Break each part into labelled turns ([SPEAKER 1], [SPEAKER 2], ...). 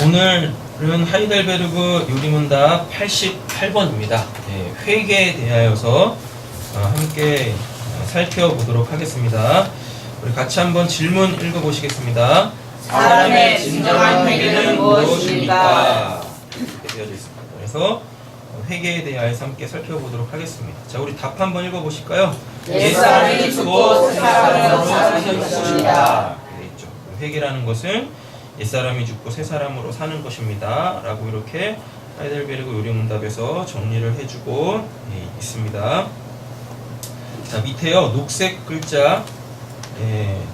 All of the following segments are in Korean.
[SPEAKER 1] 오늘은 하이델베르그 요리문답 88번입니다. 회계에 대하여서 함께 살펴보도록 하겠습니다. 우리 같이 한번 질문 읽어보시겠습니다.
[SPEAKER 2] 사람의 진정한 회개는 무엇입니까?
[SPEAKER 1] 이렇게 되어져 있습니다. 그래서 회계에 대하여서 함께 살펴보도록 하겠습니다. 자, 우리 답 한번 읽어보실까요?
[SPEAKER 2] 옛사람이 죽고 새 사람으로 사는 것입니다.
[SPEAKER 1] 되어 있죠. 회계라는 것은 옛사람이 죽고 새 사람으로 사는 것입니다. 라고 이렇게 하이델베르그 요리문답에서 정리를 해주고 있습니다. 자, 밑에요. 녹색 글자,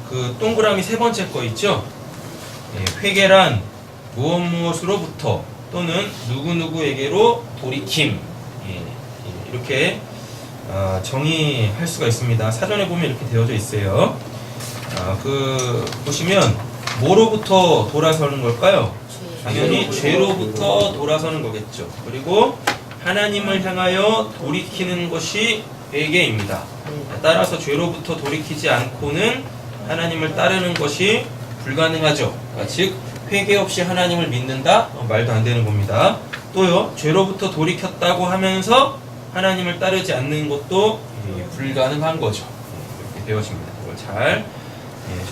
[SPEAKER 1] 그 동그라미 세 번째 거 있죠? 회계란 무엇으로부터 또는 누구누구에게로 돌이킴. 이렇게 정의할 수가 있습니다. 사전에 보면 이렇게 되어져 있어요. 보시면 뭐로부터 돌아서는 걸까요? 당연히 죄로부터 돌아서는 거겠죠. 그리고 하나님을 향하여 돌이키는 것이 회개입니다. 따라서 죄로부터 돌이키지 않고는 하나님을 따르는 것이 불가능하죠. 즉 회개 없이 하나님을 믿는다? 말도 안 되는 겁니다. 또요, 죄로부터 돌이켰다고 하면서 하나님을 따르지 않는 것도 불가능한 거죠. 이렇게 되어집니다. 이걸 잘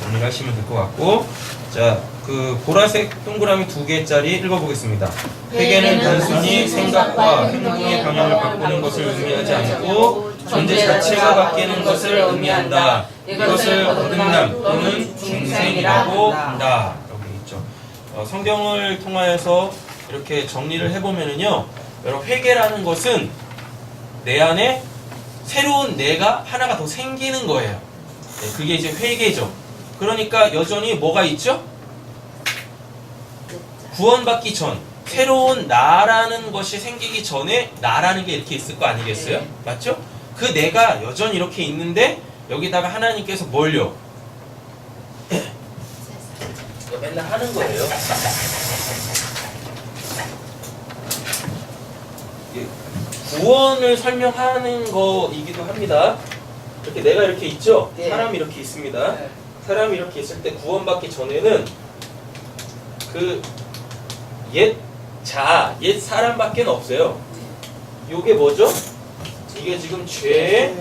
[SPEAKER 1] 정리를 하시면 될 것 같고, 자, 그 보라색 동그라미 두 개짜리 읽어보겠습니다. 회개는 단순히 생각과 행동의 방향을 바꾸는 것을 의미하지 않고 존재 자체가 바뀌는 것을 의미한다. 이것을 거듭남 또는 중생이라고 한다. 여기 있죠. 성경을 통하여서 이렇게 정리를 해보면은요, 여러분, 회개라는 것은 내 안에 새로운 내가 하나가 더 생기는 거예요. 그게 이제 회개죠. 그러니까 여전히 뭐가 있죠? 구원받기 전, 새로운 나라는 것이 생기기 전에 나라는 게 이렇게 있을 거 아니겠어요? 맞죠? 그 내가 여전히 이렇게 있는데 여기다가 하나님께서 뭘요? 맨날 하는 거예요. 구원을 설명하는 거이기도 합니다. 이렇게 내가 이렇게 있죠? 사람이 이렇게 있습니다. 사람이 이렇게 있을 때 구원받기 전에는 그 옛 사람밖에 없어요. 이게 뭐죠? 이게 지금 죄의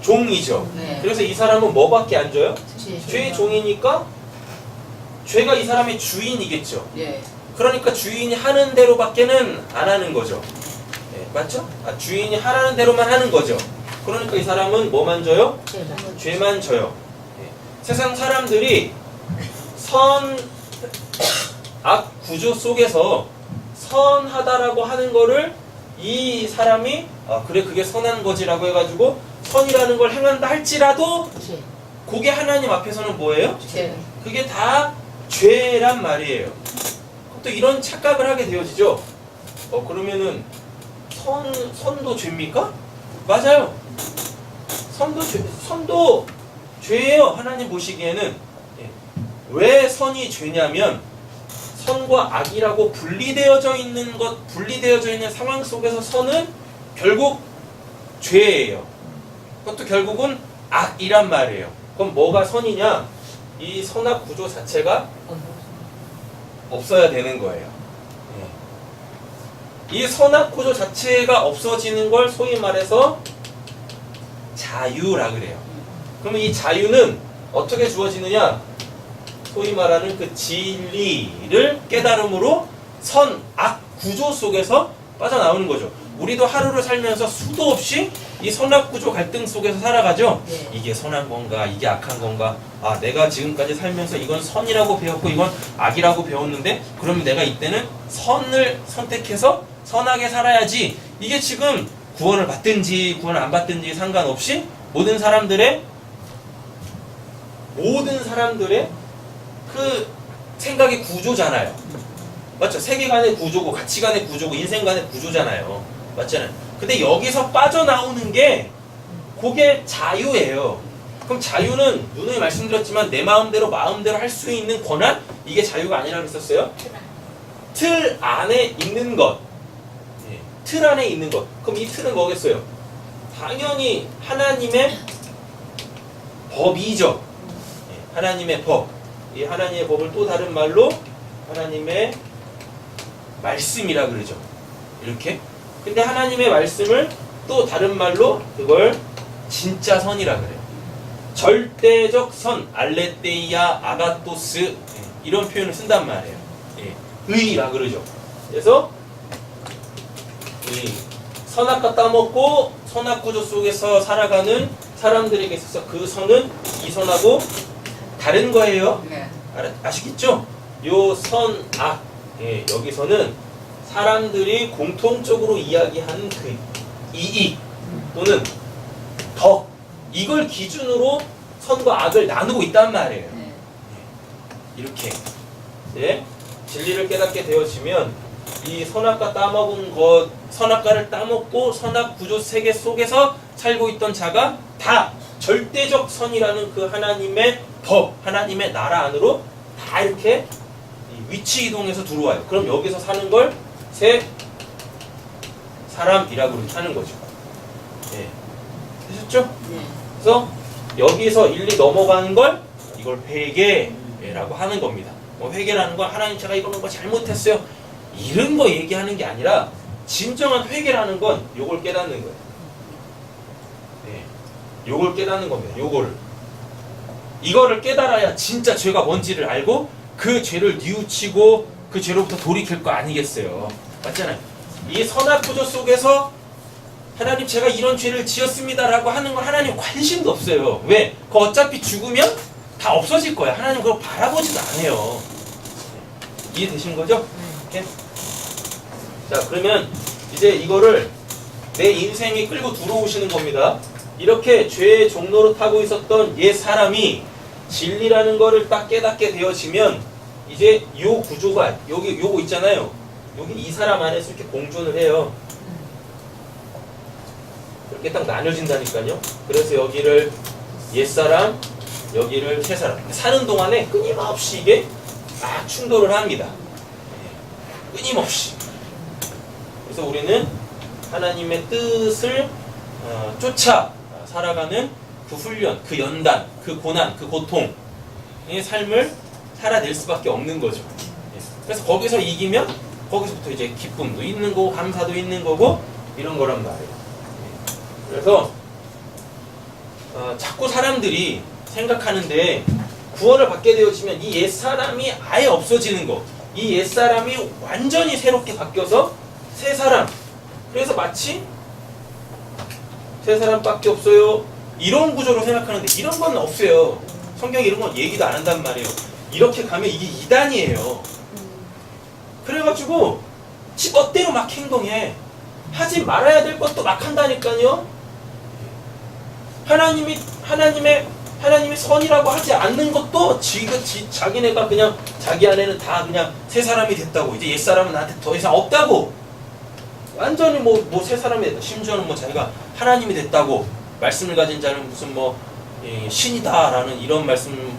[SPEAKER 1] 종이죠. 그래서 이 사람은 뭐밖에 안 줘요? 죄의 종이니까 죄가 이 사람의 주인이겠죠. 그러니까 주인이 하는 대로밖에는 안 하는 거죠. 맞죠? 주인이 하라는 대로만 하는 거죠. 그러니까 이 사람은 뭐만 져요? 죄만 져요. 세상 사람들이 악 구조 속에서 선하다라고 하는 거를 이 사람이 그래 그게 선한 거지라고 해가지고 선이라는 걸 행한다 할지라도 그게 하나님 앞에서는 뭐예요? 그게 다 죄란 말이에요. 또 이런 착각을 하게 되어지죠. 그러면은 선도 죄입니까? 맞아요. 선도 죄예요. 하나님 보시기에는. 왜 선이 죄냐면 선과 악이라고 분리되어져 있는 상황 속에서 선은 결국 죄예요. 그것도 결국은 악이란 말이에요. 그럼 뭐가 선이냐? 이 선악 구조 자체가 없어야 되는 거예요. 이 선악 구조 자체가 없어지는 걸 소위 말해서 자유라 그래요. 그러면 이 자유는 어떻게 주어지느냐? 소위 말하는 그 진리를 깨달음으로 선악 구조 속에서 빠져나오는 거죠. 우리도 하루를 살면서 수도 없이 이 선악 구조 갈등 속에서 살아가죠. 이게 선한 건가, 이게 악한 건가? 내가 지금까지 살면서 이건 선이라고 배웠고 이건 악이라고 배웠는데 그러면 내가 이때는 선을 선택해서 선하게 살아야지. 이게 지금 구원을 받든지 구원을 안 받든지 상관없이 모든 사람들의 그 생각의 구조잖아요. 맞죠? 세계관의 구조고 가치관의 구조고 인생관의 구조잖아요. 맞잖아요. 근데 여기서 빠져나오는 게 그게 자유예요. 그럼 자유는 누누이 말씀드렸지만 내 마음대로 할 수 있는 권한? 이게 자유가 아니라고 했었어요. 틀 안에 있는 것. 틀 안에 있는 것. 그럼 이 틀은 뭐겠어요? 당연히 하나님의 법이죠. 하나님의 법. 이 하나님의 법을 또 다른 말로 하나님의 말씀이라 그러죠. 이렇게. 근데 하나님의 말씀을 또 다른 말로 그걸 진짜 선이라 그래요. 절대적 선, 알레테이아, 아가토스 이런 표현을 쓴단 말이에요. 예. 의라 그러죠. 그래서 이 선악과 따먹고 선악 구조 속에서 살아가는 사람들에게 있어서 그 선은 이 선하고 다른 거예요.
[SPEAKER 2] 네.
[SPEAKER 1] 아시겠죠? 요 선악 여기서는 사람들이 공통적으로 이야기하는 그 이익 또는 덕 이걸 기준으로 선과 악을 나누고 있단 말이에요.
[SPEAKER 2] 네.
[SPEAKER 1] 이렇게 진리를 깨닫게 되어지면 이 선악과 따먹은 것, 선악과를 따먹고 선악 구조 세계 속에서 살고 있던 자가 다 절대적 선이라는 그 하나님의 법, 하나님의 나라 안으로 다 이렇게 위치 이동해서 들어와요. 그럼 여기서 사는 걸 새 사람이라고 하는 거죠. 예. 되셨죠?
[SPEAKER 2] 네.
[SPEAKER 1] 그래서 여기서 일리 넘어가는 걸 이걸 회개라고 하는 겁니다. 회개라는 건 하나님 제가 이런 거 잘못했어요. 이런 거 얘기하는 게 아니라 진정한 회개라는 건 요걸 깨닫는 거예요. 네. 요걸 깨닫는 겁니다. 요거를. 이거를 깨달아야 진짜 죄가 뭔지를 알고 그 죄를 뉘우치고 그 죄로부터 돌이킬 거 아니겠어요. 맞잖아요. 이 선악 구조 속에서 하나님 제가 이런 죄를 지었습니다라고 하는 건 하나님 관심도 없어요. 왜? 그거 어차피 죽으면 다 없어질 거야. 하나님 그거 바라보지도 않아요. 이해되신 거죠? 이렇게? 자, 그러면 이제 이거를 내 인생에 끌고 들어오시는 겁니다. 이렇게 죄의 종로로 타고 있었던 옛 사람이 진리라는 거를 딱 깨닫게 되어지면 이제 요 구조가 여기 요거 있잖아요. 여기 이 사람 안에서 이렇게 공존을 해요. 이렇게 딱 나눠진다니까요. 그래서 여기를 옛사람, 여기를 새사람. 사는 동안에 끊임없이 이게 막 충돌을 합니다. 끊임없이. 그래서 우리는 하나님의 뜻을 쫓아 살아가는 그 훈련, 그 연단, 그 고난, 그 고통의 삶을 살아낼 수밖에 없는 거죠. 그래서 거기서 이기면 거기서부터 이제 기쁨도 있는 거고 감사도 있는 거고 이런 거란 말이에요. 그래서 자꾸 사람들이 생각하는데 구원을 받게 되어지면 이 옛사람이 아예 없어지는 거, 이 옛사람이 완전히 새롭게 바뀌어서 새 사람. 그래서 마치 새 사람밖에 없어요 이런 구조로 생각하는데 이런 건 없어요. 성경에 이런 건 얘기도 안 한단 말이에요. 이렇게 가면 이게 이단이에요. 그래가지고 지 멋대로 막 행동해. 하지 말아야 될 것도 막 한다니까요. 하나님의 선이라고 하지 않는 것도 자기네가 그냥 자기 안에는 다 그냥 새 사람이 됐다고. 이제 옛 사람은 나한테 더 이상 없다고. 완전히 뭐 새 사람이 됐다. 심지어는 뭐 자기가 하나님이 됐다고. 말씀을 가진 자는 무슨 신이다라는 이런 말씀을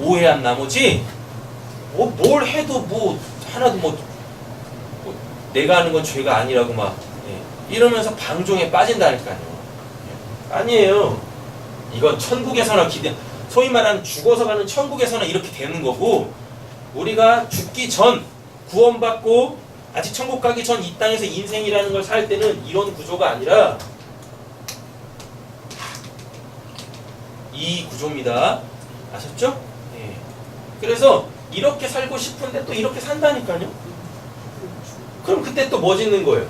[SPEAKER 1] 오해한 나머지 뭘 해도 하나도 내가 하는 건 죄가 아니라고 막 이러면서 방종에 빠진다니까요. 아니에요. 이건 천국에서나 소위 말하는 죽어서 가는 천국에서나 이렇게 되는 거고, 우리가 죽기 전 구원받고 아직 천국 가기 전 이 땅에서 인생이라는 걸 살 때는 이런 구조가 아니라 이 구조입니다. 아셨죠? 예. 그래서 이렇게 살고 싶은데 또 이렇게 산다니까요. 그럼 그때 또 뭐 짓는 거예요?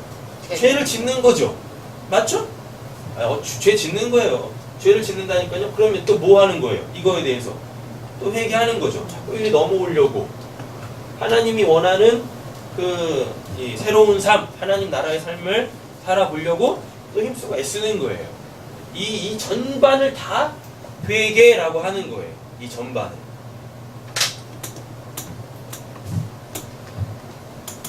[SPEAKER 1] 죄를 짓는 거죠. 맞죠? 죄 짓는 거예요. 죄를 짓는다니까요. 그러면 또 뭐 하는 거예요? 이거에 대해서 또 회개하는 거죠. 자꾸 이리 넘어오려고 하나님이 원하는 이 새로운 삶, 하나님 나라의 삶을 살아보려고 또 힘쓰고 애쓰는 거예요. 이 전반을 다 회개라고 하는 거예요. 이 전반을.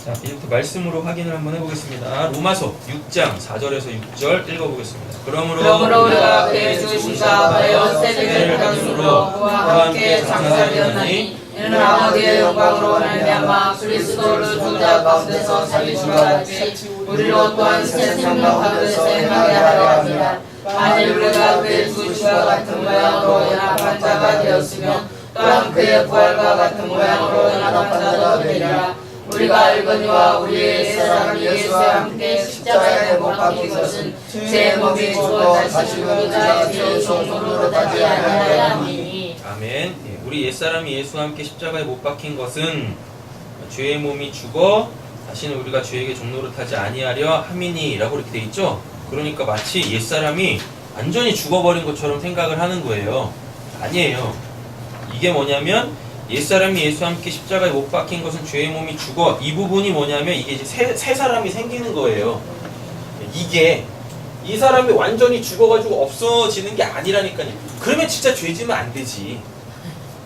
[SPEAKER 1] 자, 이제부터 말씀으로 확인을 한번 해보겠습니다. 로마서 6장 4절에서 6절 읽어보겠습니다.
[SPEAKER 2] 그러므로 우리가 그의 죽으심과 그의 세례를 당심으로 그와 함께 장사되었나니 이는 아버지의 영광으로 말미암아 그리스도를 죽은 자 가운데서 살리신 것 같이 우리로 또한 새 생명 가운데서 행하게 하려 합니다. 만일 우리가 그의 죽으심과 같은 모양으로 연합한 자가 되었으면 또 또한 그의 부활과 같은 모양으로 나타나도 되리라. 우리가 읽거니와 우리의 옛사람이 예수와 함께 십자가에 못 박힌 것은 제 몸이 죽어 다시 우리가 제 종으로 다시 하나야. 아멘.
[SPEAKER 1] 아멘. 예, 우리 옛사람이 예수와 함께 십자가에 못 박힌 것은 죄의 몸이 죽어 다시는 우리가 죄에게 종노릇하지 아니하려 함이니라고 이렇게 돼 있죠. 그러니까 마치 옛사람이 완전히 죽어버린 것처럼 생각을 하는 거예요. 아니에요. 이게 뭐냐면 옛사람이 예수와 함께 십자가에 못 박힌 것은 죄의 몸이 죽어, 이 부분이 뭐냐면 이게 이제 새 사람이 생기는 거예요. 이게 이 사람이 완전히 죽어가지고 없어지는 게 아니라니까요. 그러면 진짜 죄 지면 안 되지.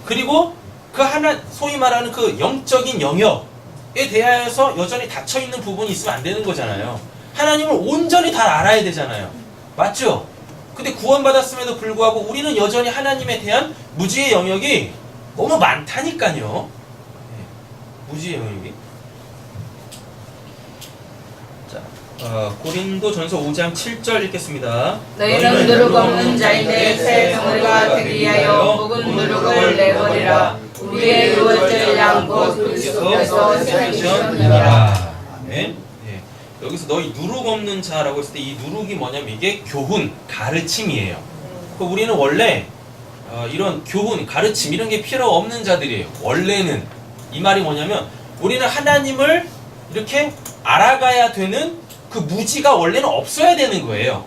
[SPEAKER 1] 그리고 그 하나 소위 말하는 그 영적인 영역에 대하여서 여전히 닫혀있는 부분이 있으면 안 되는 거잖아요. 하나님을 온전히 다 알아야 되잖아요. 맞죠? 근데 구원받았음에도 불구하고 우리는 여전히 하나님에 대한 무지의 영역이 너무 많다니까요. 무지의 영역이. 자, 고린도전서 5장 7절 읽겠습니다.
[SPEAKER 2] 너희는 누룩 없는 자인데 새 덩어리가 되기 위하여 묵은 누룩을 내버리라. 우리의 유월절 양곧 그리스도께서 생기셨느니라.
[SPEAKER 1] 네? 여기서 너희 누룩 없는 자라고 했을 때 이 누룩이 뭐냐면 이게 교훈, 가르침이에요. 우리는 원래 이런 교훈, 가르침 이런 게 필요 없는 자들이에요. 원래는 이 말이 뭐냐면 우리는 하나님을 이렇게 알아가야 되는 그 무지가 원래는 없어야 되는 거예요.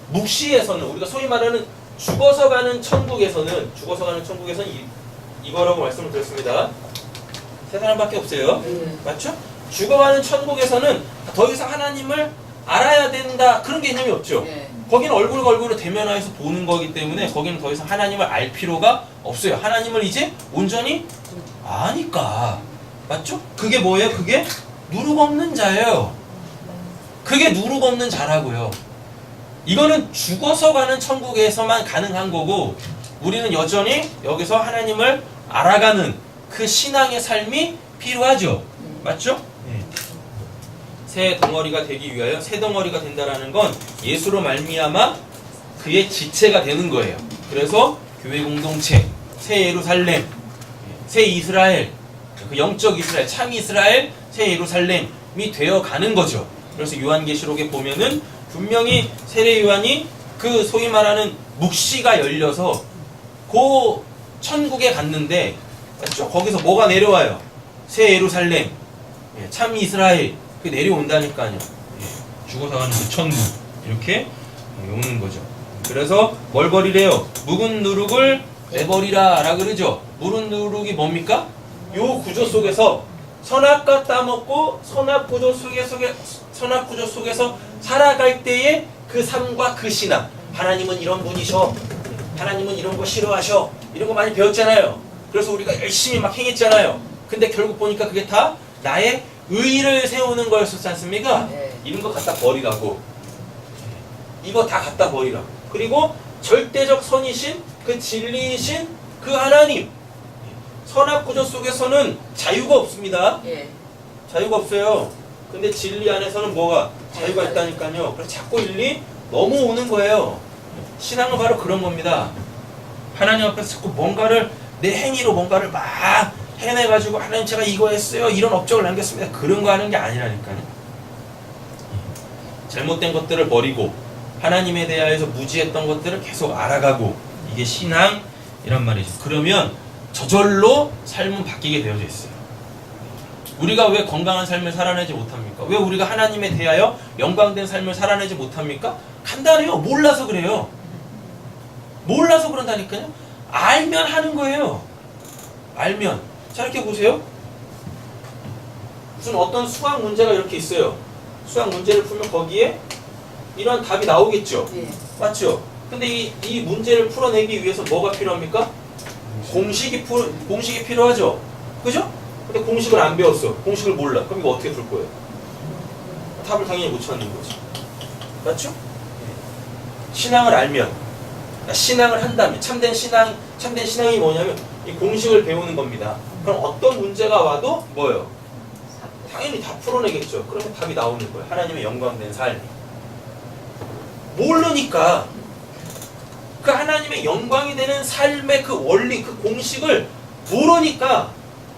[SPEAKER 1] 묵시에서는 우리가 소위 말하는 죽어서 가는 천국에서는 이거라고 말씀을 드렸습니다. 세 사람밖에 없어요. 맞죠? 죽어가는 천국에서는 더 이상 하나님을 알아야 된다 그런 개념이 없죠. 거기는 얼굴과 얼굴을 대면하여서 보는 거기 때문에 거기는 더 이상 하나님을 알 필요가 없어요. 하나님을 이제 온전히 아니까. 맞죠? 그게 뭐예요? 그게 누룩 없는 자예요. 그게 누룩 없는 자라고요. 이거는 죽어서 가는 천국에서만 가능한 거고 우리는 여전히 여기서 하나님을 알아가는 그 신앙의 삶이 필요하죠. 맞죠? 새 덩어리가 되기 위하여 새 덩어리가 된다라는 건 예수로 말미암아 그의 지체가 되는 거예요. 그래서 교회 공동체, 새 예루살렘, 새 이스라엘, 그 영적 이스라엘, 참 이스라엘, 새 예루살렘이 되어 가는 거죠. 그래서 요한계시록에 보면은 분명히 세례 요한이 그 소위 말하는 묵시가 열려서 그 천국에 갔는데 맞죠? 거기서 뭐가 내려와요? 새 예루살렘, 참 이스라엘 그 내려온다니까요. 죽어서 가는 그 천국 이렇게 오는 거죠. 그래서 뭘 버리래요? 묵은 누룩을 내버리라 라 그러죠. 묵은 누룩이 뭡니까? 요 구조 속에서 선악과 따먹고 선악 구조 속에서 살아갈 때의 그 삶과 그 신앙. 하나님은 이런 분이셔. 하나님은 이런 거 싫어하셔. 이런 거 많이 배웠잖아요. 그래서 우리가 열심히 막 행했잖아요. 근데 결국 보니까 그게 다 나의 의의를 세우는 거였었지 않습니까? 이런 거 갖다 버리라고. 이거 다 갖다 버리라고. 그리고 절대적 선이신 그 진리이신 그 하나님. 선악구조 속에서는 자유가 없습니다. 자유가 없어요. 근데 진리 안에서는 뭐가? 자유가 있다니까요. 그래서 자꾸 일이 넘어오는 거예요. 신앙은 바로 그런 겁니다. 하나님 앞에서 자꾸 뭔가를 내 행위로 뭔가를 막 해내가지고 하나님 제가 이거 했어요. 이런 업적을 남겼습니다. 그런 거 하는 게 아니라니까요. 잘못된 것들을 버리고 하나님에 대하여서 무지했던 것들을 계속 알아가고 이게 신앙이란 말이죠. 그러면 저절로 삶은 바뀌게 되어져 있어요. 우리가 왜 건강한 삶을 살아내지 못합니까? 왜 우리가 하나님에 대하여 영광된 삶을 살아내지 못합니까? 간단해요. 몰라서 그래요. 몰라서 그런다니까요. 알면 하는 거예요. 알면. 자, 이렇게 보세요. 무슨 어떤 수학 문제가 이렇게 있어요. 수학 문제를 풀면 거기에 이런 답이 나오겠죠. 맞죠? 근데 이 문제를 풀어내기 위해서 뭐가 필요합니까? 공식이 필요하죠. 그죠? 근데 공식을 안 배웠어. 공식을 몰라. 그럼 이거 어떻게 풀 거예요? 답을 당연히 못 찾는 거지. 맞죠? 신앙을 알면, 신앙을 한다면, 참된 신앙이 뭐냐면 이 공식을 배우는 겁니다. 그럼 어떤 문제가 와도 뭐예요? 당연히 다 풀어내겠죠. 그러면 답이 나오는 거예요. 하나님의 영광된 삶. 모르니까 그 하나님의 영광이 되는 삶의 그 원리, 그 공식을 모르니까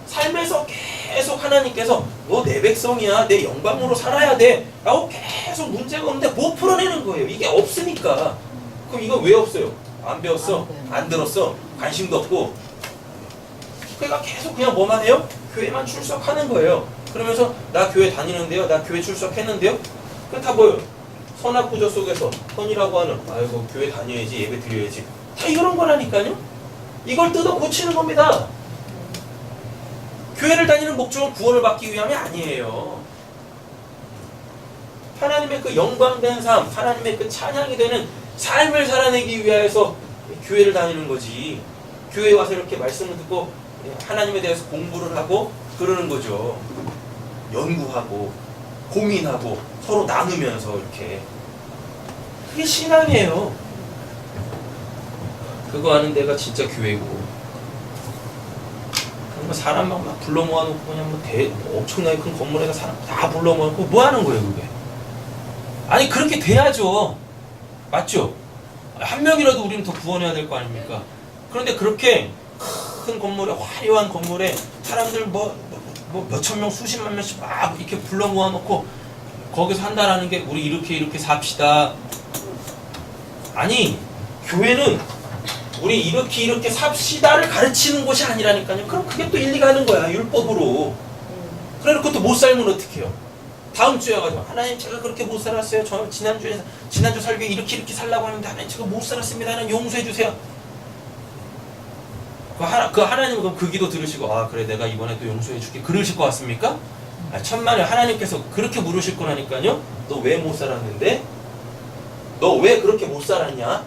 [SPEAKER 1] 삶에서 계속 하나님께서 너 내 백성이야, 내 영광으로 살아야 돼 라고 계속 문제가 오는데 못 풀어내는 거예요. 이게 없으니까. 그럼 이거 왜 없어요? 안 배웠어? 안 들었어? 관심도 없고. 그러니까 계속 그냥 뭐만 해요? 교회만 출석하는 거예요. 그러면서 나 교회 다니는데요, 나 교회 출석했는데요. 그게 다 뭐예요? 선악구조 속에서 선이라고 하는 아이고 교회 다녀야지, 예배 드려야지, 다 이런 거라니까요. 이걸 뜯어 고치는 겁니다. 교회를 다니는 목적은 구원을 받기 위함이 아니에요. 하나님의 그 영광된 삶, 하나님의 그 찬양이 되는 삶을 살아내기 위해서 교회를 다니는 거지. 교회에 와서 이렇게 말씀을 듣고 하나님에 대해서 공부를 하고 그러는 거죠. 연구하고 고민하고 서로 나누면서 이렇게. 그게 신앙이에요. 그거 하는 데가 진짜 교회고. 사람 막 불러 모아놓고 그냥 뭐 엄청나게 큰 건물에다 사람 다 불러 모아놓고 뭐 하는 거예요 그게? 아니 그렇게 돼야죠. 맞죠? 한 명이라도 우리는 더 구원해야 될 거 아닙니까? 그런데 그렇게 큰 건물에, 화려한 건물에 사람들 뭐 몇천 명, 수십만 명씩 막 이렇게 불러 모아놓고 거기서 한다라는 게 우리 이렇게 삽시다. 아니 교회는 우리 이렇게 삽시다를 가르치는 곳이 아니라니까요. 그럼 그게 또 일리가 하는 거야, 율법으로. 그래 그것도 못 살면 어떡해요? 다음 주에 가지고 하나님 제가 그렇게 못 살았어요. 저 지난주 설교에 이렇게 살라고 하는데 하나님 제가 못 살았습니다. 하나님 용서해 주세요. 그 하나님 그럼 그 기도 들으시고 아 그래 내가 이번에 또 용서해 줄게 그러실 것 같습니까? 천만에 하나님께서 그렇게 물으실 거라니까요. 너 왜 못 살았는데? 너 왜 그렇게 못 살았냐?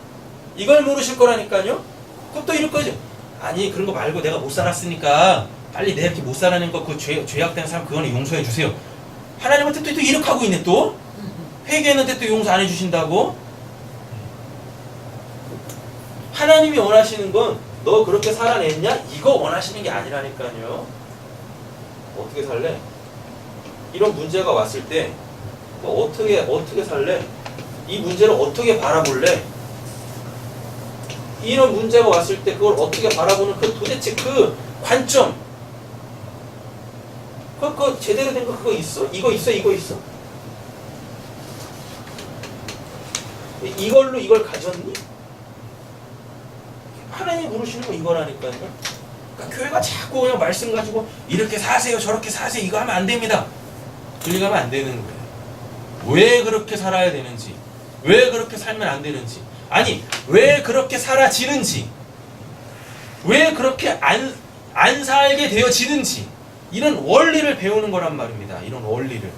[SPEAKER 1] 이걸 물으실 거라니까요. 그럼 또 이럴 거죠. 아니 그런 거 말고 내가 못 살았으니까 빨리 내 이렇게 못 살아낸 거 그 죄악된 사람 그거는 용서해 주세요. 하나님한테 또 이렇게 하고 있네 또. 회개했는데 또 용서 안 해주신다고. 하나님이 원하시는 건 너 그렇게 살아냈냐? 이거 원하시는 게 아니라니까요. 어떻게 살래? 이런 문제가 왔을 때 너 어떻게 살래? 이 문제를 어떻게 바라볼래? 이런 문제가 왔을 때 그걸 어떻게 바라보는 그 도대체 그 관점, 그거 제대로 된 거 그거 있어? 이거 있어? 이거 있어? 이걸로 이걸 가졌니? 하나님이 물으시는 거 이거라니까요. 그러니까 교회가 자꾸 그냥 말씀 가지고 이렇게 사세요 저렇게 사세요 이거 하면 안 됩니다. 그리 가면 안 되는 거예요. 왜 그렇게 살아야 되는지, 왜 그렇게 살면 안 되는지, 아니 왜 그렇게 살아지는지, 왜 그렇게 안 살게 되어지는지, 이런 원리를 배우는 거란 말입니다. 이런 원리를.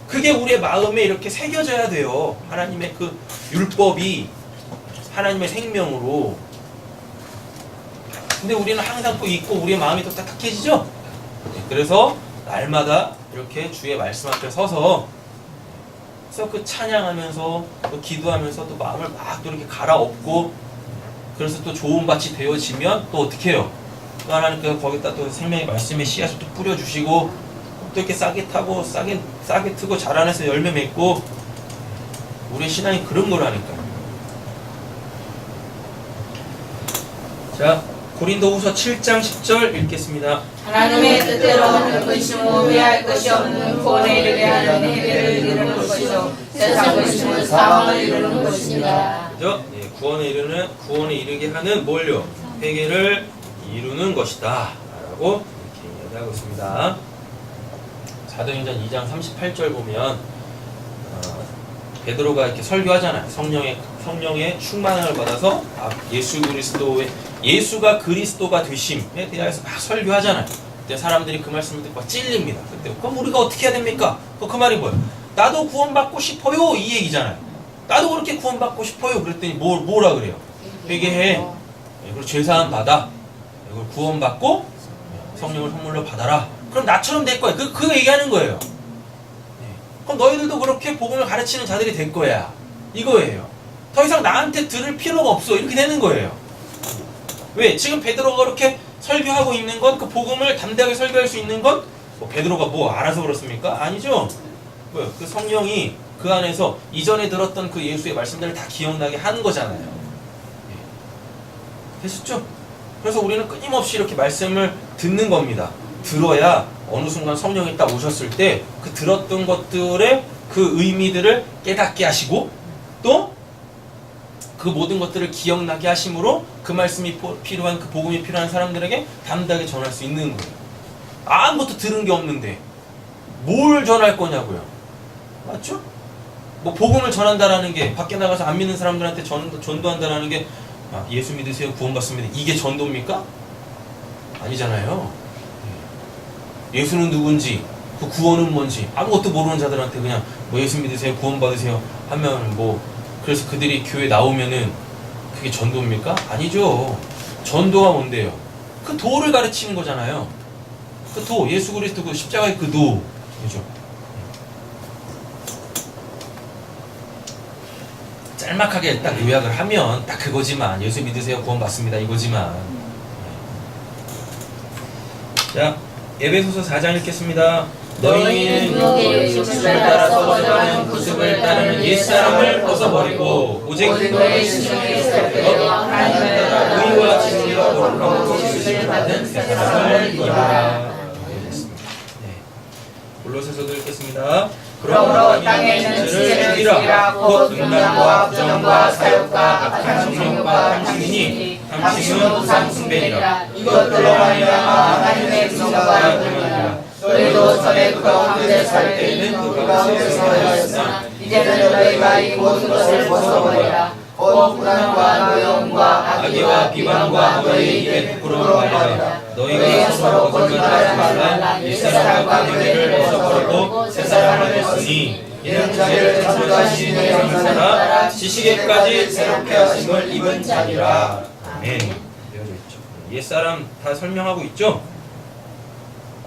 [SPEAKER 1] 그게 우리의 마음에 이렇게 새겨져야 돼요. 하나님의 그 율법이 하나님의 생명으로. 근데 우리는 항상 또 있고 우리의 마음이 또 딱딱해지죠? 그래서 날마다 이렇게 주의 말씀 앞에 서서 그래서 그 찬양하면서 또 기도하면서 또 마음을 막 또 이렇게 갈아엎고, 그래서 또 좋은 밭이 되어지면 또 어떻게 해요? 또 하나님께서 거기다 또 생명의 말씀의 씨앗을 또 뿌려주시고 또 이렇게 싹이 타고 싹이 트고 자라나서 열매 맺고. 우리의 신앙이 그런 거라니까요. 자, 고린도후서 7장 10절 읽겠습니다.
[SPEAKER 2] 하나님의 뜻대로 하는 것이며 회할 것이 없는 구원에 이르게 하는 회개를 이루는 것이요 세상 것이면 사망을 이루는 것입니다.
[SPEAKER 1] 그죠? 예, 구원에 이르게 하는 뭘요? 회개를 이루는 것이다 라고 이렇게 이야기하고 있습니다. 사도행전 2장 38절 보면 베드로가 이렇게 설교하잖아요. 성령의 충만함을 받아서 예수가 그리스도가 되심에 대해서 막 설교하잖아요. 그때 사람들이 그 말씀을 듣고 찔립니다. 그때 그럼 우리가 어떻게 해야 됩니까? 그 말이 뭐예요? 나도 구원받고 싶어요 이 얘기잖아요. 나도 그렇게 구원받고 싶어요. 그랬더니 뭐라 그래요? 회개해. 그리고 죄사함 받아. 그리고 구원받고 성령을 선물로 받아라. 그럼 나처럼 될 거야. 그거 얘기하는 거예요. 그럼 너희들도 그렇게 복음을 가르치는 자들이 될 거야. 이거예요. 더 이상 나한테 들을 필요가 없어. 이렇게 되는 거예요. 왜? 지금 베드로가 그렇게 설교하고 있는 건, 그 복음을 담대하게 설교할 수 있는 건 베드로가 뭐 알아서 그렇습니까? 아니죠. 뭐요? 그 성령이 그 안에서 이전에 들었던 그 예수의 말씀들을 다 기억나게 하는 거잖아요. 되셨죠? 그래서 우리는 끊임없이 이렇게 말씀을 듣는 겁니다. 들어야 어느 순간 성령이 딱 오셨을 때 그 들었던 것들의 그 의미들을 깨닫게 하시고 또 그 모든 것들을 기억나게 하심으로 그 말씀이 필요한, 그 복음이 필요한 사람들에게 담대하게 전할 수 있는 거예요. 아무것도 들은 게 없는데 뭘 전할 거냐고요. 맞죠? 뭐 복음을 전한다라는 게 밖에 나가서 안 믿는 사람들한테 전도한다라는 게 예수 믿으세요 구원받습니다. 이게 전도입니까? 아니잖아요. 예수는 누군지 그 구원은 뭔지 아무것도 모르는 자들한테 그냥 뭐 예수 믿으세요 구원받으세요 하면 뭐 그래서 그들이 교회 나오면은 그게 전도입니까? 아니죠. 전도가 뭔데요? 그 도를 가르치는 거잖아요. 그 도, 예수 그리스도 그 십자가의 그 도, 그죠? 짤막하게 딱 요약을 하면 딱 그거지만 예수 믿으세요 구원받습니다 이거지만. 자, 에베소서 4장 읽겠습니다. 너희는
[SPEAKER 2] 너희의 욕심을 따라서 거절하는 구습을 따르는 옛사람을 벗어버리고 오직 너희 신령에 살펴 하나님을 따라
[SPEAKER 1] 의와 진리와 거룩함으로 지으심을 받은 새 사람을 입으라. 골로새서도 읽겠습니다.
[SPEAKER 2] 그러므로 땅에 있는 지혜를 죽이라. 곧 음란과 부정과 사욕과 악한 정욕과 탐심이니 탐심은 우상 숭배니라. 이것들로 말미암아 하나님의 분노가 일어나리라. 너희도 전에 그와 함께 살 때에는 그 가운데서 하였으나 이제는 너희가 이 모든 것을 벗어버리라. 곧 불안과 노여움과 악의와 비방과 너희 입에 부끄러운 말이라. 너희가 서로 거짓말하지 말라. 옛사람과 너희를 벗어버리고 새사람을 벗으니 이는 자기를 창조하신 이의 형상을 따라 지식에까지 새롭게 하심을 입은 자니라.
[SPEAKER 1] 아멘. 되어져 있죠. 옛사람 다 설명하고 있죠.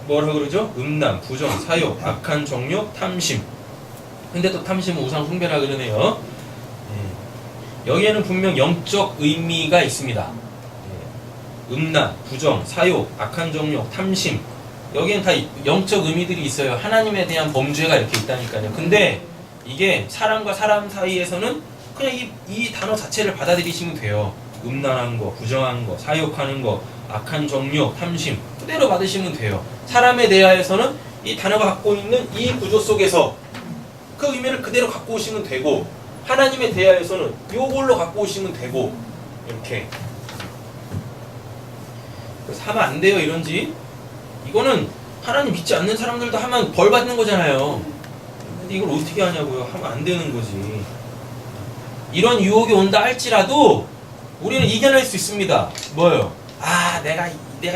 [SPEAKER 1] 뭐라고 그러죠? 음란, 부정, 사욕, 악한 정욕, 탐심. 근데 또 탐심은 우상 숭배라 그러네요. 여기에는 분명 영적 의미가 있습니다. 음란, 부정, 사욕, 악한 정욕, 탐심. 여기엔 다 영적 의미들이 있어요. 하나님에 대한 범죄가 이렇게 있다니까요. 근데 이게 사람과 사람 사이에서는 그냥 이 단어 자체를 받아들이시면 돼요. 음란한 거, 부정한 거, 사욕하는 거, 악한 정욕, 탐심 그대로 받으시면 돼요. 사람에 대하여서는 이 단어가 갖고 있는 이 구조 속에서 그 의미를 그대로 갖고 오시면 되고 하나님에 대하여서는 요걸로 갖고 오시면 되고 이렇게 그래서 하면 안 돼요 이런지 이거는 하나님 믿지 않는 사람들도 하면 벌 받는 거잖아요. 근데 이걸 어떻게 하냐고요. 하면 안 되는 거지. 이런 유혹이 온다 할지라도 우리는 이겨낼 수 있습니다. 뭐예요? 아 내가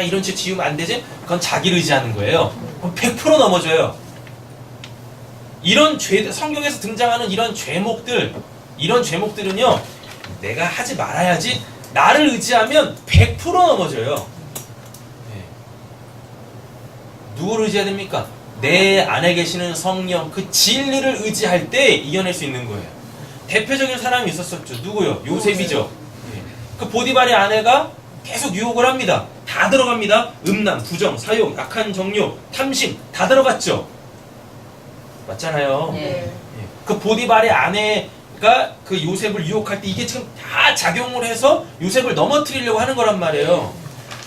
[SPEAKER 1] 이런 죄 지으면 안 되지? 그건 자기를 의지하는 거예요. 그럼 100% 넘어져요. 이런 죄 성경에서 등장하는 이런 죄목들은요 내가 하지 말아야지 나를 의지하면 100% 넘어져요. 네. 누구를 의지해야 됩니까? 내 안에 계시는 성령 그 진리를 의지할 때 이겨낼 수 있는 거예요. 대표적인 사람이 있었었죠. 누구요? 요셉이죠. 네. 그 보디발의 아내가 계속 유혹을 합니다. 다 들어갑니다. 음란, 부정, 사욕, 악한 정욕, 탐심 다 들어갔죠. 맞잖아요.
[SPEAKER 2] 네.
[SPEAKER 1] 그 보디발의 아내가 그 요셉을 유혹할 때 이게 지금 다 작용을 해서 요셉을 넘어뜨리려고 하는 거란 말이에요.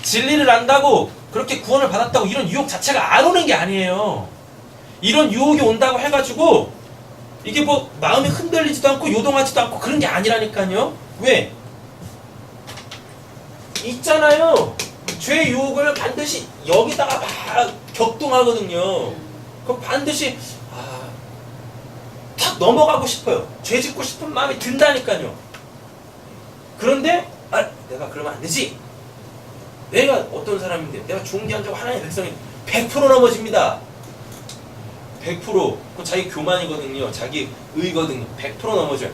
[SPEAKER 1] 진리를 안다고 그렇게 구원을 받았다고 이런 유혹 자체가 안 오는 게 아니에요. 이런 유혹이 온다고 해가지고 이게 뭐 마음이 흔들리지도 않고 요동하지도 않고 그런 게 아니라니까요. 왜? 있잖아요. 죄 유혹을 반드시 여기다가 막 격동하거든요. 그럼 반드시 탁 넘어가고 싶어요. 죄 짓고 싶은 마음이 든다니까요. 그런데 내가 그러면 안 되지. 내가 어떤 사람인데 내가 존귀한 자 하나님의 백성이 100% 넘어집니다. 100% 그건 자기 교만이거든요. 자기 의거든요. 100% 넘어져요.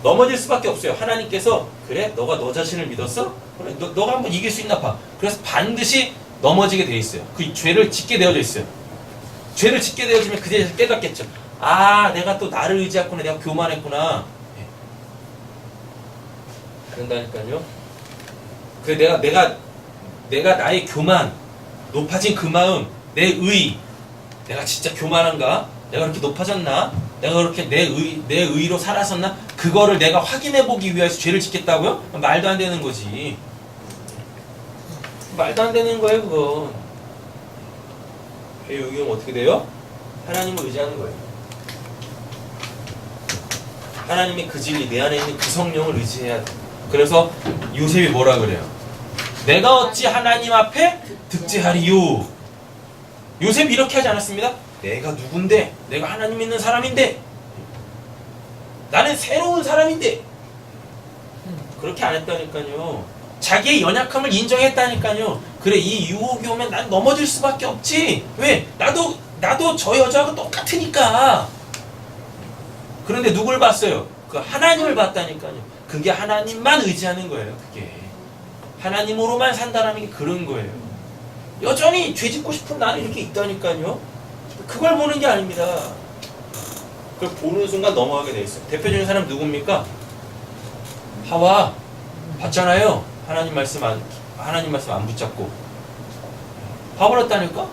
[SPEAKER 1] 넘어질 수밖에 없어요. 하나님께서 그래? 너가 너 자신을 믿었어? 그래, 너가 한번 이길 수 있나 봐. 그래서 반드시 넘어지게 돼 있어요. 그 죄를 짓게 되어져 있어요. 죄를 짓게 되어지면 그제서 깨닫겠죠. 아, 내가 또 나를 의지했구나. 내가 교만했구나. 그런다니까요. 그래 내가 나의 교만, 높아진 그 마음, 내 의, 내가 진짜 교만한가? 내가 그렇게 높아졌나? 내가 그렇게 내 의로 살았었나? 그거를 내가 확인해 보기 위해서 죄를 짓겠다고요? 말도 안 되는 거지. 말도 안 되는 거예요, 그건. 회의 의견은 어떻게 돼요? 하나님을 의지하는 거예요. 하나님의 그 진리, 내 안에 있는 그 성령을 의지해야 돼. 그래서 요셉이 뭐라 그래요? 내가 어찌 하나님 앞에 득제하리요. 요셉이 이렇게 하지 않았습니다. 내가 누군데? 내가 하나님 믿는 사람인데? 나는 새로운 사람인데? 그렇게 안 했다니까요. 자기의 연약함을 인정했다니까요. 그래, 이 유혹이 오면 난 넘어질 수밖에 없지. 왜? 나도 저 여자하고 똑같으니까. 그런데 누굴 봤어요? 그 하나님을 봤다니까요. 그게 하나님만 의지하는 거예요. 그게 하나님으로만 산다라는 게 그런 거예요. 여전히 죄 짓고 싶은 나는 이렇게 있다니까요. 그걸 보는 게 아닙니다. 그걸 보는 순간 넘어가게 돼 있어요. 대표적인 사람 누굽니까? 하와 봤잖아요. 하나님 말씀 안 붙잡고 봐버렸다니까.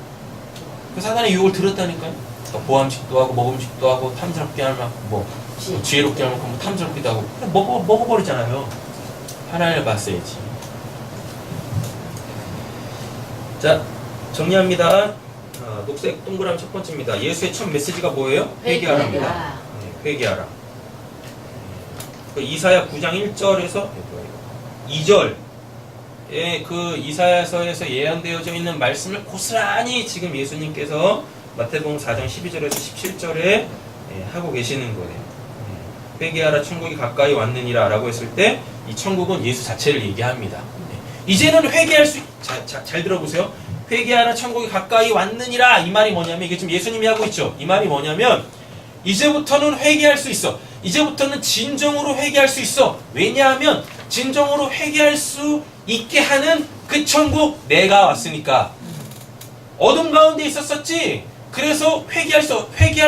[SPEAKER 1] 그 사단의 유혹을 들었다니까요. 그러니까 보암식도 하고 먹음식도 하고 탐스럽게 할 만큼 뭐 지혜롭게 할 만큼 탐스럽기도 하고 먹어버리잖아요. 하나님을 봤어야지. 자, 정리합니다. 녹색 동그라미 첫 번째입니다. 예수의 첫 메시지가 뭐예요? 회개하라입니다. 네, 회개하라. 그 이사야 9장 1절에서 2절 그 이사야서에서 예언되어져 있는 말씀을 고스란히 지금 예수님께서 마태복음 4장 12절에서 17절에 하고 계시는 거예요. 회개하라 천국이 가까이 왔느니라 라고 했을 때 이 천국은 예수 자체를 얘기합니다. 이제는 회개할 수 잘 들어보세요. 회개하라 천국이 가까이 왔느니라 이 말이 뭐냐면 이게 지금 예수님이 하고 있죠. 이 말이 뭐냐면 이제부터는 회개할 수 있어. 이제부터는 진정으로 회개할 수 있어. 왜냐하면 진정으로 회개할 수 있게 하는 그 천국 내가 왔으니까. 어둠 가운데 있었었지. 그래서 회개할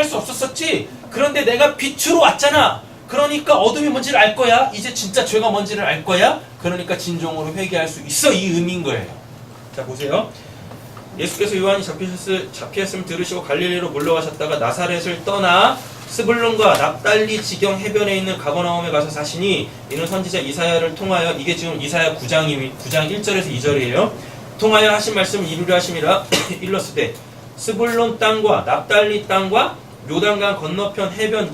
[SPEAKER 1] 수 없었었지. 그런데 내가 빛으로 왔잖아. 그러니까 어둠이 뭔지를 알 거야. 이제 진짜 죄가 뭔지를 알 거야. 그러니까 진정으로 회개할 수 있어. 이 의미인 거예요. 자, 보세요. 예수께서 요한이 잡히었음을 들으시고 갈릴리로 물러가셨다가 나사렛을 떠나 스불론과 납달리 지경 해변에 있는 가버나움에 가서 사시니 이는 선지자 이사야를 통하여 이게 지금 이사야 9장 1절에서 2절이에요. 통하여 하신 말씀을 이루려 하심이라 일렀으되 스불론 땅과 납달리 땅과 요단강 건너편 해변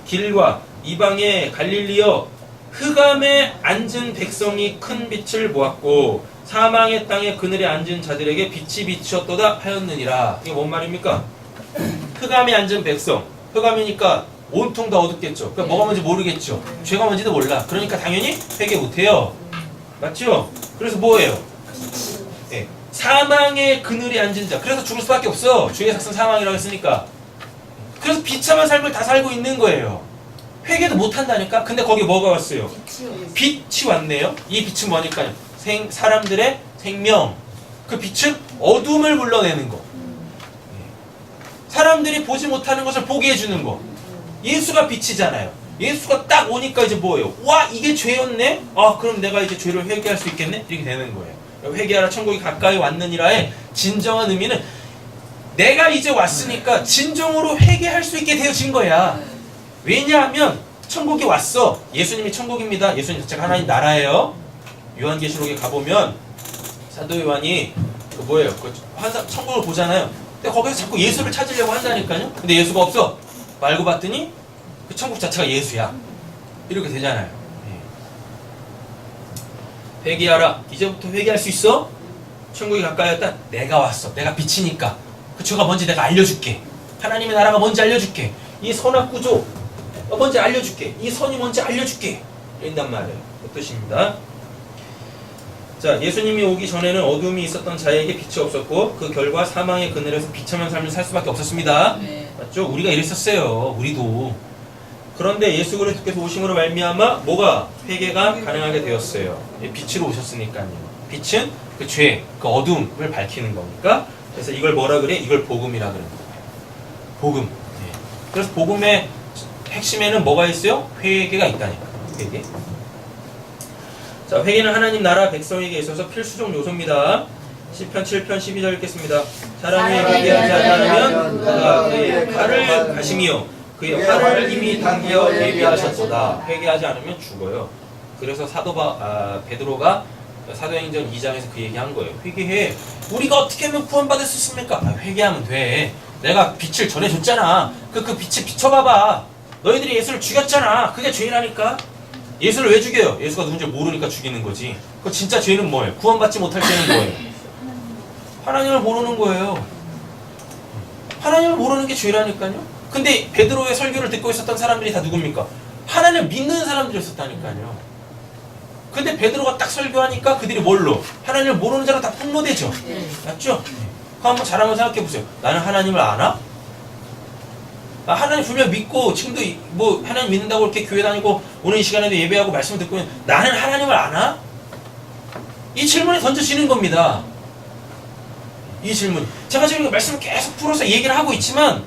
[SPEAKER 1] 길과 이방의 갈릴리여 흑암에 앉은 백성이 큰 빛을 보았고 사망의 땅에 그늘에 앉은 자들에게 빛이 비추었도다 하였느니라. 이게 뭔 말입니까? 흑암에 앉은 백성. 흑암이니까 온통 다 어둡겠죠. 그러니까 뭐가 뭔지 모르겠죠. 죄가 뭔지도 몰라. 그러니까 당연히 회개 못해요. 맞죠? 그래서 뭐예요? 네. 사망의 그늘에 앉은 자. 그래서 죽을 수밖에 없어. 주의 삭은 사망이라고 했으니까. 그래서 비참한 삶을 다 살고 있는 거예요. 회개도 못한다니까? 근데 거기 뭐가 왔어요? 빛이 왔네요. 이 빛은 뭐니까요? 사람들의 생명. 그 빛은 어둠을 물러내는 거. 사람들이 보지 못하는 것을 보게 해주는 거. 예수가 빛이잖아요. 예수가 딱 오니까 이제 뭐예요? 와, 이게 죄였네? 아, 그럼 내가 이제 죄를 회개할 수 있겠네? 이렇게 되는 거예요. 회개하라 천국이 가까이 왔느니라의 진정한 의미는 내가 이제 왔으니까 진정으로 회개할 수 있게 되어진 거야. 왜냐하면 천국이 왔어. 예수님이 천국입니다. 예수님 자체가 하나님 나라예요. 요한계시록에 가보면 사도 요한이 그 뭐예요? 그 천국을 보잖아요. 근데 거기서 자꾸 예수를 찾으려고 한다니까요. 근데 예수가 없어. 말고 봤더니 그 천국 자체가 예수야. 이렇게 되잖아요. 회개하라. 이제부터 회개할 수 있어? 천국이 가까이 왔다. 내가 왔어. 내가 빛이니까. 그 죄가 뭔지 내가 알려줄게. 하나님의 나라가 뭔지 알려줄게. 이 선악 구조 뭔지 알려줄게. 이 선이 뭔지 알려줄게. 이런단 말이에요. 그 뜻입니다. 자, 예수님이 오기 전에는 어둠이 있었던 자에게 빛이 없었고 그 결과 사망의 그늘에서 비참한 삶을 살 수밖에 없었습니다.
[SPEAKER 2] 네.
[SPEAKER 1] 맞죠? 우리가 이랬었어요. 우리도. 그런데 예수 그리스도께서 오심으로 말미암아 뭐가 회개가 가능하게 되었어요. 빛으로 오셨으니까요. 빛은 그 죄, 그 어둠을 밝히는 거니까. 그래서 이걸 뭐라 그래? 이걸 복음이라 그러는 거예요. 복음. 그래서 복음의 핵심에는 뭐가 있어요? 회개가 있다니까. 회개. 자, 회개는 하나님 나라 백성에게 있어서 필수적 요소입니다. 시편 7편 12절 읽겠습니다. 사람이 회개하지 않으면 그가 그의 칼을 가심이요 그의 활을 이미 당겨 예비하셨도다. 회개하지 않으면 죽어요. 그래서 베드로가 사도행전 2장에서 그 얘기한 거예요. 회개해. 우리가 어떻게 하면 구원받을 수 있습니까? 회개하면 돼. 내가 빛을 전해줬잖아. 그 빛을 비춰봐봐. 너희들이 예수를 죽였잖아. 그게 죄라니까. 예수를 왜 죽여요? 예수가 누군지 모르니까 죽이는 거지. 그 진짜 죄는 뭐예요? 구원받지 못할 죄는 뭐예요? 하나님을 모르는 거예요. 하나님을 모르는 게 죄라니까요. 근데 베드로의 설교를 듣고 있었던 사람들이 다 누굽니까? 하나님을 믿는 사람들이었었다니까요. 근데 베드로가 딱 설교하니까 그들이 뭘로? 하나님을 모르는 자로 다 폭로되죠. 맞죠? 그거 한번 잘 한번 생각해 보세요. 나는 하나님을 아나? 하나님 분명 믿고 지금도 뭐 하나님 믿는다고 이렇게 교회 다니고 오늘 이 시간에도 예배하고 말씀 듣고 있는 나는 하나님을 아나? 이 질문이 던져지는 겁니다. 이 질문. 제가 지금 말씀을 계속 풀어서 얘기를 하고 있지만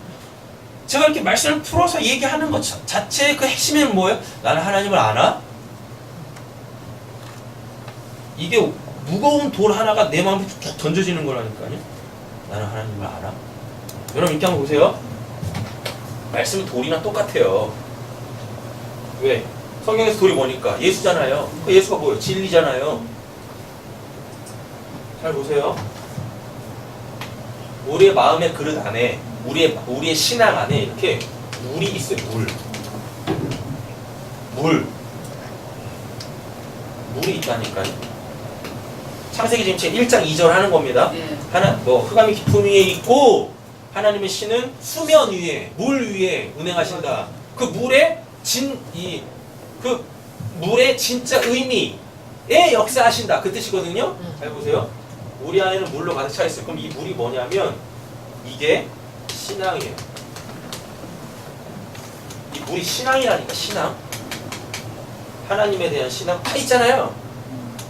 [SPEAKER 1] 제가 이렇게 말씀을 풀어서 얘기하는 것 자체의 그 핵심은 뭐예요? 나는 하나님을 아나? 이게 무거운 돌 하나가 내 마음에 툭 던져지는 거라니까요. 나는 하나님을 알아? 여러분 이렇게 한번 보세요. 말씀은 돌이랑 똑같아요. 왜? 성경에서 돌이 뭐니까? 예수잖아요. 그 예수가 뭐예요? 진리잖아요. 잘 보세요. 우리의 마음의 그릇 안에 우리의 신앙 안에 이렇게 물이 있어요. 물이 있다니까요. 창세기 지금 제 1장 2절 하는 겁니다. 흑암이 깊은 위에 있고 하나님의 신은 수면 위에 물 위에 운행하신다. 그 물의 진짜 의미에 역사하신다. 그 뜻이거든요. 잘 보세요. 우리 안에는 물로 가득 차 있어요. 그럼 이 물이 뭐냐면 이게 신앙이에요. 이 물이 신앙이라니까. 신앙. 하나님에 대한 신앙 다 있잖아요.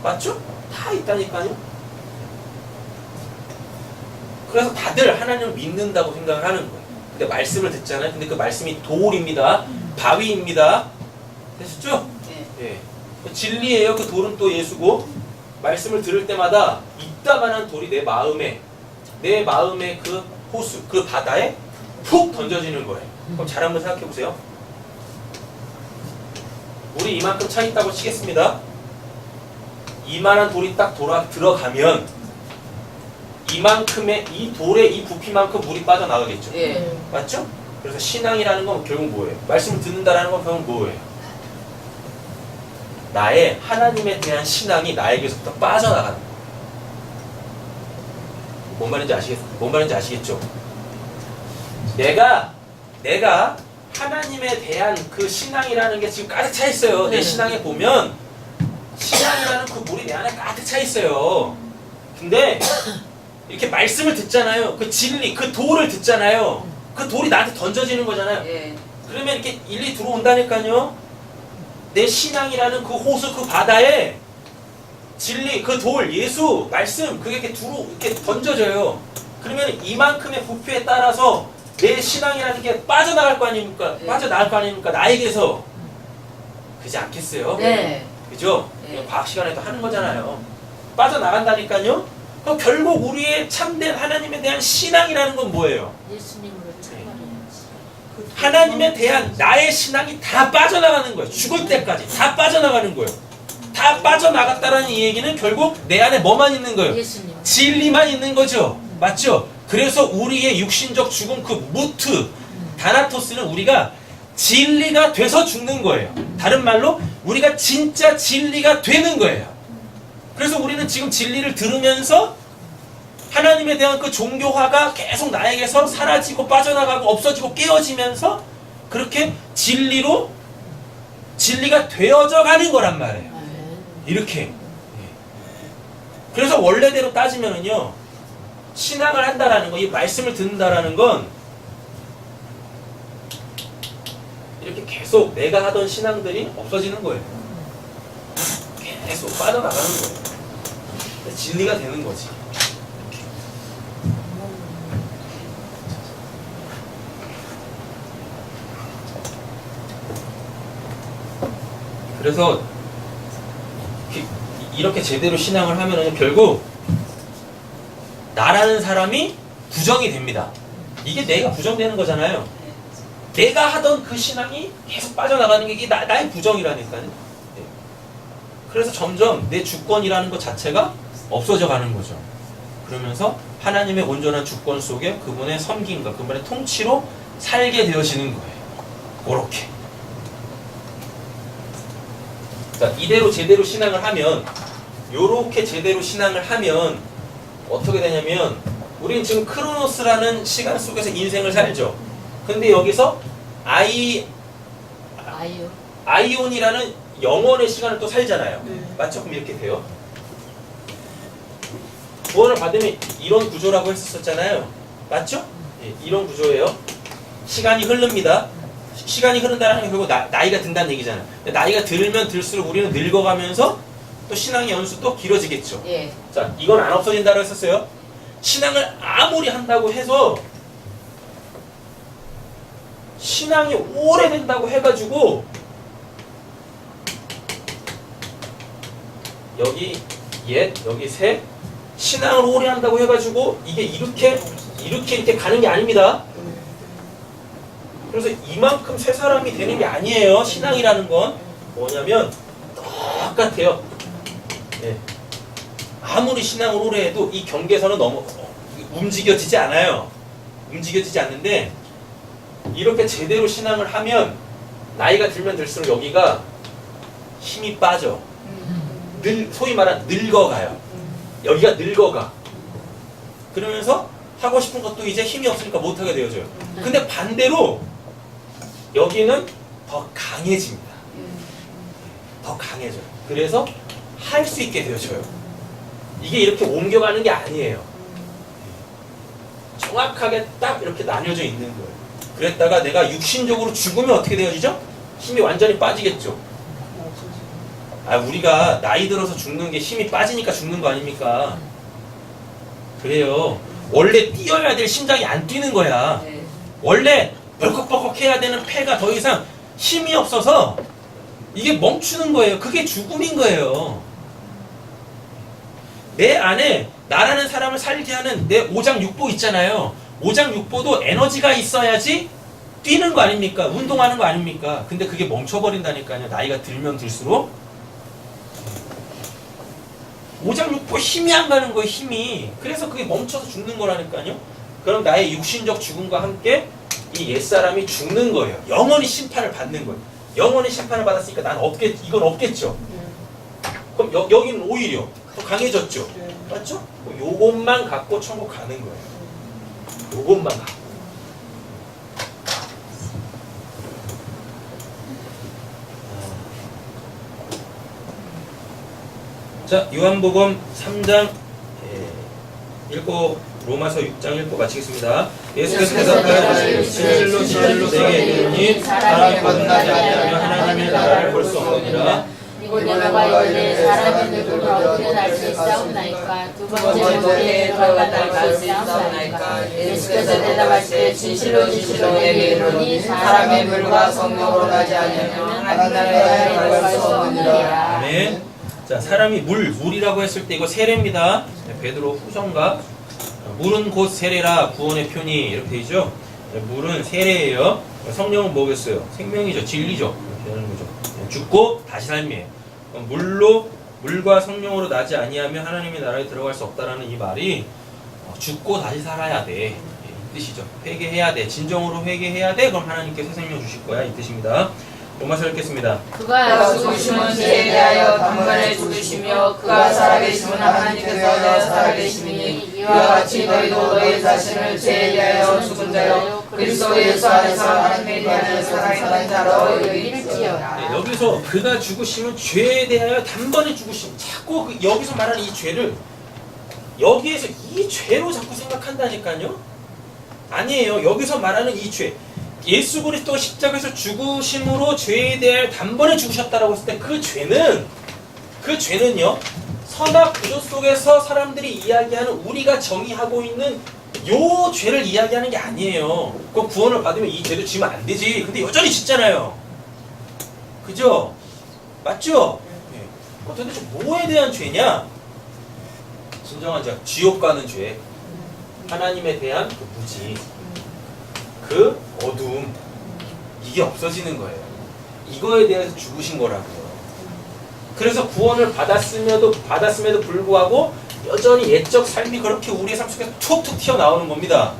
[SPEAKER 1] 맞죠? 다 있다니까요. 그래서 다들 하나님을 믿는다고 생각을 하는 거예요. 근데 말씀을 듣잖아요. 근데 그 말씀이 돌입니다. 바위입니다. 되셨죠? 네. 진리예요. 그 돌은 또 예수고 말씀을 들을 때마다 이따만한 돌이 내 마음의 그 호수, 그 바다에 푹 던져지는 거예요. 그럼 잘 한번 생각해 보세요. 우리 이만큼 차 있다고 치겠습니다. 이만한 돌이 딱 들어가면 이만큼의 이 돌의 이 부피만큼 물이 빠져나가겠죠. 맞죠? 그래서 신앙이라는 건 결국 뭐예요? 말씀을 듣는다라는 건 결국 뭐예요? 나의 하나님에 대한 신앙이 나에게서부터 빠져나가는 거예요. 뭔 말인지 아시겠죠? 내가 하나님에 대한 그 신앙이라는 게 지금 가득 차 있어요. 내 신앙에 보면 신앙이라는 그 물이 내 안에 가득 차 있어요. 근데 이렇게 말씀을 듣잖아요. 그 진리, 그 돌을 듣잖아요. 그 돌이 나한테 던져지는 거잖아요. 그러면 이렇게 일리 들어온다니까요. 내 신앙이라는 그 호수, 그 바다에 진리, 그 돌, 예수, 말씀, 그게 이렇게 던져져요. 그러면 이만큼의 부피에 따라서 내 신앙이라는 게 빠져나갈 거 아닙니까? 빠져나갈 거 아닙니까? 나에게서. 그지 않겠어요?
[SPEAKER 2] 네.
[SPEAKER 1] 그죠? 과학 시간에도 하는 거잖아요. 빠져나간다니까요? 그럼 결국 우리의 참된 하나님에 대한 신앙이라는 건 뭐예요?
[SPEAKER 3] 예수님으로 참아야지.
[SPEAKER 1] 하나님에 대한 나의 신앙이 다 빠져나가는 거예요. 죽을 때까지 다 빠져나가는 거예요. 다 빠져나갔다라는 이 얘기는 결국 내 안에 뭐만 있는 거예요?
[SPEAKER 3] 예수님.
[SPEAKER 1] 진리만 있는 거죠. 맞죠? 그래서 우리의 육신적 죽음 그 무트, 다나토스는 우리가 진리가 돼서 죽는 거예요. 다른 말로 우리가 진짜 진리가 되는 거예요. 그래서 우리는 지금 진리를 들으면서 하나님에 대한 그 종교화가 계속 나에게서 사라지고 빠져나가고 없어지고 깨어지면서 그렇게 진리가 되어져 가는 거란 말이에요. 이렇게. 그래서 원래대로 따지면은요, 신앙을 한다라는 거, 이 말씀을 듣는다라는 건 이렇게 계속 내가 하던 신앙들이 없어지는 거예요. 계속 빠져나가는 거예요. 진리가 되는 거지. 그래서 이렇게 제대로 신앙을 하면은 결국 나라는 사람이 부정이 됩니다. 이게 내가 부정되는 거잖아요. 내가 하던 그 신앙이 계속 빠져나가는 게 이게 나의 부정이라니까요. 그래서 점점 내 주권이라는 것 자체가 없어져 가는 거죠. 그러면서 하나님의 온전한 주권 속에 그분의 섬김과 그분의 통치로 살게 되어지는 거예요. 그렇게. 자, 이대로 제대로 신앙을 하면, 요렇게 제대로 신앙을 하면 어떻게 되냐면, 우린 지금 크로노스라는 시간 속에서 인생을 살죠. 근데 여기서
[SPEAKER 3] 아유.
[SPEAKER 1] 아이온이라는 영원의 시간을 또 살잖아요. 맞죠? 그럼 이렇게 돼요. 구원을 받으면 이런 구조라고 했었잖아요. 맞죠? 예, 이런 구조예요. 시간이 흐릅니다. 시간이 흐른다는 게 결국 나이가 든다는 얘기잖아요. 나이가 들면 들수록 우리는 늙어가면서 또 신앙의 연수 또 길어지겠죠.
[SPEAKER 2] 예.
[SPEAKER 1] 자, 이건 안 없어진다고 했었어요. 신앙을 아무리 한다고 해서 신앙이 오래된다고 해가지고 여기 옛, 여기 새 신앙을 오래 한다고 해가지고 이게 이렇게 가는 게 아닙니다. 그래서 이만큼 새 사람이 되는 게 아니에요. 신앙이라는 건 뭐냐면 똑같아요. 네. 아무리 신앙을 오래 해도 이 경계선은 너무 움직여지지 않아요. 움직여지지 않는데 이렇게 제대로 신앙을 하면 나이가 들면 들수록 여기가 힘이 빠져. 소위 말하는 늙어가요. 여기가 늙어가. 그러면서 하고 싶은 것도 이제 힘이 없으니까 못하게 되어져요. 근데 반대로 여기는 더 강해집니다. 더 강해져요. 그래서 할 수 있게 되어져요. 이게 이렇게 옮겨가는 게 아니에요. 정확하게 딱 이렇게 나뉘어져 있는 거예요. 그랬다가 내가 육신적으로 죽으면 어떻게 되어지죠? 힘이 완전히 빠지겠죠. 우리가 나이 들어서 죽는 게 힘이 빠지니까 죽는 거 아닙니까? 그래요. 원래 뛰어야 될 심장이 안 뛰는 거야. 원래 벌컥벌컥 해야 되는 폐가 더 이상 힘이 없어서 이게 멈추는 거예요. 그게 죽음인 거예요. 내 안에 나라는 사람을 살게 하는 내 오장육부 있잖아요. 오장육부도 에너지가 있어야지 뛰는 거 아닙니까? 운동하는 거 아닙니까? 근데 그게 멈춰버린다니까요. 나이가 들면 들수록. 오장육부 힘이 안 가는 거예요. 힘이. 그래서 그게 멈춰서 죽는 거라니까요. 그럼 나의 육신적 죽음과 함께 이 옛사람이 죽는 거예요. 영원히 심판을 받는 거예요. 영원히 심판을 받았으니까 난 이건 없겠죠. 그럼 여기는 오히려 더 강해졌죠. 맞죠? 요것만 갖고 천국 가는 거예요. 요것만 갖고. 자, 요한복음 3장 읽고 로마서 6장 읽고 마치겠습니다. 예수께서 대답하여 진실로 진실로 내게 이르노니 사람이 거듭나지 아니하면 하나님의 나라를 볼 수 없느니라.
[SPEAKER 3] 니고데모가 이르되 사람이 늙으면 어떻게 날 수 있사옵나이까. 두 번째 머리에 들어간다고 할 수 있사옵나이까. 예수께서 대답하시되 진실로 진실로 내게 이르노니 사람의 물과 성령으로 나지 아니하면 하나님 나라를 볼 수 없느니라.
[SPEAKER 1] 아멘. 자, 사람이 물이라고 했을 때 이거 세례입니다. 베드로 후서인가? 물은 곧 세례라 구원의 표니 이렇게 되죠. 물은 세례예요. 성령은 뭐겠어요? 생명이죠. 진리죠. 이렇게 되는 거죠. 죽고 다시 삶이에요. 물과 성령으로 나지 아니하면 하나님의 나라에 들어갈 수 없다라는 이 말이 죽고 다시 살아야 돼. 이 뜻이죠. 회개해야 돼. 진정으로 회개해야 돼. 그럼 하나님께 새 생명 주실 거야. 이 뜻입니다. 로마서 읽겠습니다.
[SPEAKER 2] 그가 죽으심은 죄에 대하여 단번에 죽으시며 그가 살아계심은 하나님께서 살아계심이니 이와 같이 너희도 너희 자신을 죄에 대하여 죽은 자요 그리스도 예수 안에서 하나님에 대하여 살아있는 자로 여길지어다.
[SPEAKER 1] 네, 여기서 그가 죽으시면 죄에 대하여 단번에 죽으심. 자꾸 여기서 말하는 이 죄를 여기에서 이 죄로 자꾸 생각한다니까요. 아니에요. 여기서 말하는 이 죄. 예수 그리스도가 십자가에서 죽으심으로 죄에 대해 단번에 죽으셨다라고 했을 때 그 죄는요 선악 구조 속에서 사람들이 이야기하는 우리가 정의하고 있는 요 죄를 이야기하는 게 아니에요. 그 구원을 받으면 이 죄도 지면 안 되지. 근데 여전히 짓잖아요. 그죠? 맞죠? 네. 도대체 뭐에 대한 죄냐? 진정한 죄, 지옥 가는 죄, 하나님에 대한 그 무지, 그 어두움, 이게 없어지는 거예요. 이거에 대해서 죽으신 거라고요. 그래서 구원을 받았음에도 불구하고 여전히 옛적 삶이 그렇게 우리의 삶 속에 툭툭 튀어나오는 겁니다.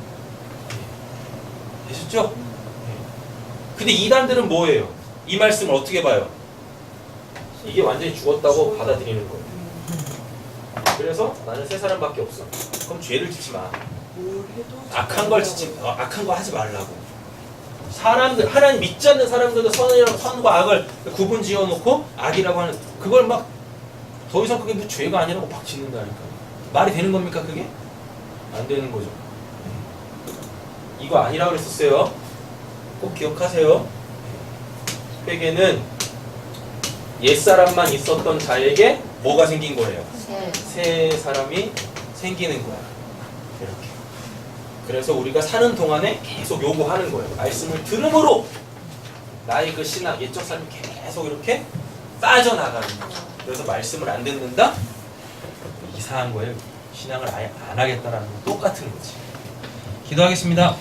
[SPEAKER 1] 되셨죠? 근데 이단들은 뭐예요? 이 말씀을 어떻게 봐요? 이게 완전히 죽었다고 받아들이는 거예요. 그래서 나는 새 사람밖에 없어. 그럼 죄를 짓지 마. 악한 거 하지 말라고. 사람들, 하나님 믿지 않는 사람들도 선과 악을 구분 지어놓고 악이라고 하는, 그걸 막 더 이상 그게 뭐 죄가 아니라고 막 짓는다니까. 말이 되는 겁니까 그게? 안 되는 거죠. 이거 아니라고 그랬었어요. 꼭 기억하세요. 회개는 옛사람만 있었던 자에게 뭐가 생긴 거예요? 새 사람이 생기는 거야. 이렇게. 그래서 우리가 사는 동안에 계속 요구하는 거예요. 말씀을 들음으로 나의 그 신앙, 옛적 삶이 계속 이렇게 빠져나가는 거죠. 그래서 말씀을 안 듣는다? 이상한 거예요. 신앙을 아예 안 하겠다라는 거 똑같은 거지. 기도하겠습니다.